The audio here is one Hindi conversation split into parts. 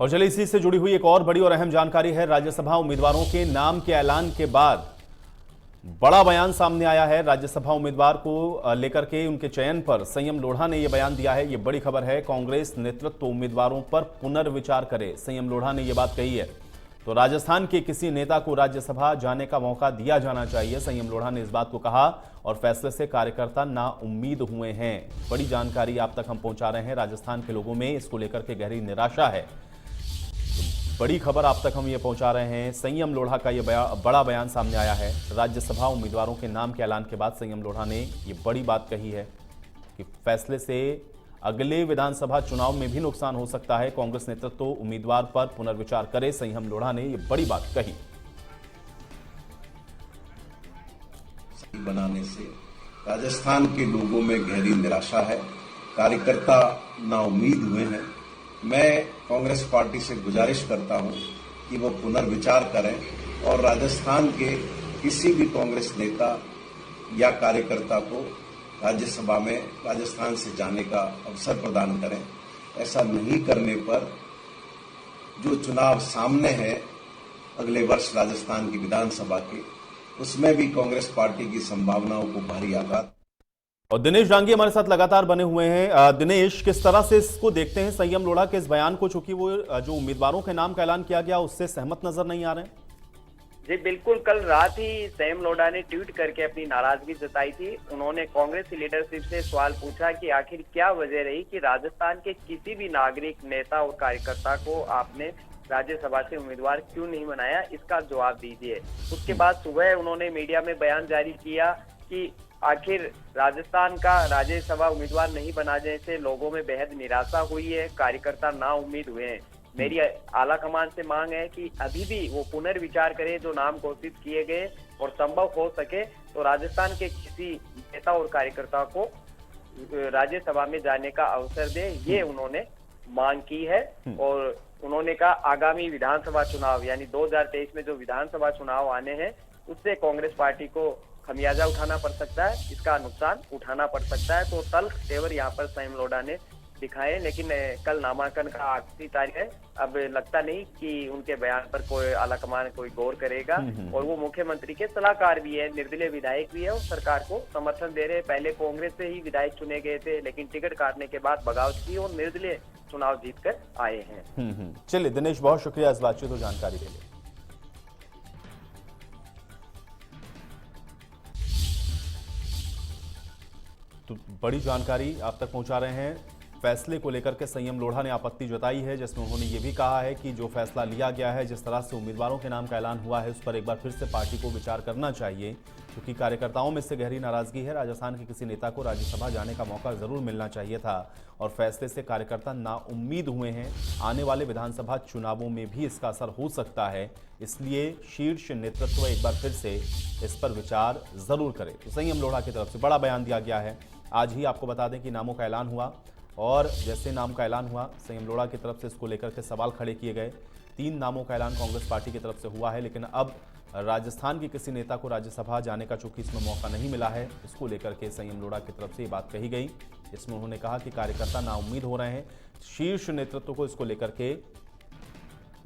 और चलिए इसी से जुड़ी हुई एक और बड़ी और अहम जानकारी है। राज्यसभा उम्मीदवारों के नाम के ऐलान के बाद बड़ा बयान सामने आया है। राज्यसभा उम्मीदवार को लेकर के उनके चयन पर संयम लोढ़ा ने यह बयान दिया है। यह बड़ी खबर है। कांग्रेस नेतृत्व उम्मीदवारों पर पुनर्विचार करे, संयम लोढ़ा ने यह बात कही है। तो राजस्थान के किसी नेता को राज्यसभा जाने का मौका दिया जाना चाहिए, संयम लोढ़ा ने इस बात को कहा। और फैसले से कार्यकर्ता नाउम्मीद हुए हैं। बड़ी जानकारी आप तक हम पहुंचा रहे हैं। राजस्थान के लोगों में इसको लेकर के गहरी निराशा है। बड़ी खबर आप तक हम ये पहुंचा रहे हैं। संयम लोढ़ा का ये बड़ा बयान सामने आया है। राज्यसभा उम्मीदवारों के नाम के ऐलान के बाद संयम लोढ़ा ने ये बड़ी बात कही है कि फैसले से अगले विधानसभा चुनाव में भी नुकसान हो सकता है। कांग्रेस नेतृत्व उम्मीदवार पर पुनर्विचार करे, संयम लोढ़ा ने ये बड़ी बात कही। बनाने से राजस्थान के लोगों में गहरी निराशा है। कार्यकर्ता नाउम्मीद हुए हैं। मैं कांग्रेस पार्टी से गुजारिश करता हूं कि वो पुनर्विचार करें और राजस्थान के किसी भी कांग्रेस नेता या कार्यकर्ता को राज्यसभा में राजस्थान से जाने का अवसर प्रदान करें। ऐसा नहीं करने पर जो चुनाव सामने है अगले वर्ष राजस्थान की विधानसभा के, उसमें भी कांग्रेस पार्टी की संभावनाओं को भारी आघात। और दिनेश डांगी हमारे साथ लगातार बने हुए हैं। दिनेश, किस तरह से इसको देखते हैं संयम लोढ़ा के इस बयान को, चूंकि वो जो उम्मीदवारों के नाम का ऐलान किया गया उससे सहमत नजर नहीं आ रहे हैं? जी बिल्कुल, कल रात ही संयम लोढ़ा ने ट्वीट करके अपनी नाराजगी जताई थी। उन्होंने कांग्रेस की लीडरशिप से सवाल पूछा कि आखिर क्या वजह रही कि राजस्थान के किसी भी नागरिक, नेता और कार्यकर्ता को आपने राज्यसभा से उम्मीदवार क्यों नहीं बनाया, इसका जवाब दीजिए। उसके बाद सुबह उन्होंने मीडिया में बयान जारी किया कि आखिर राजस्थान का राज्यसभा उम्मीदवार नहीं बनाने से लोगों में बेहद निराशा हुई है, कार्यकर्ता नाउम्मीद हुए हैं। मेरी आला कमान से मांग है कि अभी भी वो पुनर्विचार करें जो नाम घोषित किए गए, और संभव हो सके तो राजस्थान के किसी नेता और कार्यकर्ता को राज्यसभा में जाने का अवसर दे, ये उन्होंने मांग की है। और उन्होंने कहा आगामी विधानसभा चुनाव यानी 2023 में जो विधानसभा चुनाव आने हैं उससे कांग्रेस पार्टी को खमियाजा उठाना पड़ सकता है, इसका नुकसान उठाना पड़ सकता है। तो तल्ख तेवर यहाँ पर संयम लोढ़ा ने दिखाए। लेकिन कल नामांकन का आखिरी तारीख है। अब लगता नहीं कि उनके बयान पर कोई आलाकमान कोई गौर करेगा। और वो मुख्यमंत्री के सलाहकार भी है, निर्दलीय विधायक भी है और सरकार को समर्थन दे रहे हैं। पहले कांग्रेस से ही विधायक चुने गए थे, लेकिन टिकट काटने के बाद बगावत की और निर्दलीय चुनाव जीत कर आए हैं। चलिए दिनेश, बहुत शुक्रिया इस बातचीत और जानकारी के लिए। तो बड़ी जानकारी आप तक पहुंचा रहे हैं। फैसले को लेकर के संयम लोढ़ा ने आपत्ति जताई है, जिसमें उन्होंने ये भी कहा है कि जो फैसला लिया गया है, जिस तरह से उम्मीदवारों के नाम का ऐलान हुआ है, उस पर एक बार फिर से पार्टी को विचार करना चाहिए, क्योंकि कार्यकर्ताओं में से गहरी नाराजगी है। राजस्थान के किसी नेता को राज्यसभा जाने का मौका जरूर मिलना चाहिए था और फैसले से कार्यकर्ता नाउम्मीद हुए हैं। आने वाले विधानसभा चुनावों में भी इसका असर हो सकता है, इसलिए शीर्ष नेतृत्व एक बार फिर से इस पर विचार जरूर करे। तो संयम लोढ़ा की तरफ से बड़ा बयान दिया गया है। आज ही आपको बता दें कि नामों का ऐलान हुआ और जैसे नाम का ऐलान हुआ, संयम लोढ़ा की तरफ से इसको लेकर के सवाल खड़े किए गए। 3 नामों का ऐलान कांग्रेस पार्टी की तरफ से हुआ है, लेकिन अब राजस्थान के किसी नेता को राज्यसभा जाने का चूंकि इसमें मौका नहीं मिला है, इसको लेकर के संयम लोढ़ा की तरफ से ये बात कही गई। इसमें उन्होंने कहा कि कार्यकर्ता नाउम्मीद हो रहे हैं। शीर्ष नेतृत्व को इसको लेकर के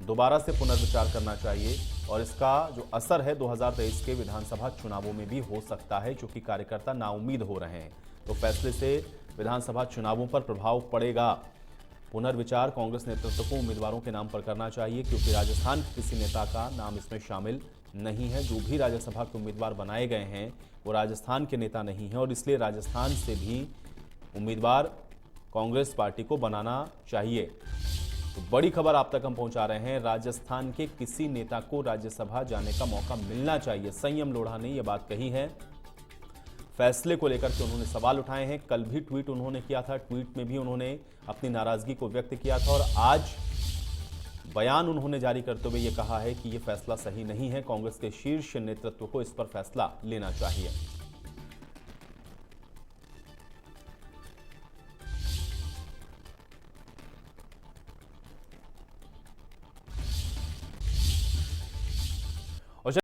दोबारा से पुनर्विचार करना चाहिए और इसका जो असर है 2023 के विधानसभा चुनावों में भी हो सकता है, क्योंकि कार्यकर्ता नाउम्मीद हो रहे हैं। तो फैसले से विधानसभा चुनावों पर प्रभाव पड़ेगा। पुनर्विचार कांग्रेस नेतृत्व को उम्मीदवारों के नाम पर करना चाहिए, क्योंकि राजस्थान के किसी नेता का नाम इसमें शामिल नहीं है। जो भी राज्यसभा के उम्मीदवार बनाए गए हैं वो राजस्थान के नेता नहीं हैं और इसलिए राजस्थान से भी उम्मीदवार कांग्रेस पार्टी को बनाना चाहिए। तो बड़ी खबर आप तक हम पहुंचा रहे हैं। राजस्थान के किसी नेता को राज्यसभा जाने का मौका मिलना चाहिए, संयम लोढ़ा ने यह बात कही है। फैसले को लेकर के उन्होंने सवाल उठाए हैं। कल भी ट्वीट उन्होंने किया था, ट्वीट में भी उन्होंने अपनी नाराजगी को व्यक्त किया था और आज बयान उन्होंने जारी करते हुए ये कहा है कि ये फैसला सही नहीं है। कांग्रेस के शीर्ष नेतृत्व को इस पर फैसला लेना चाहिए।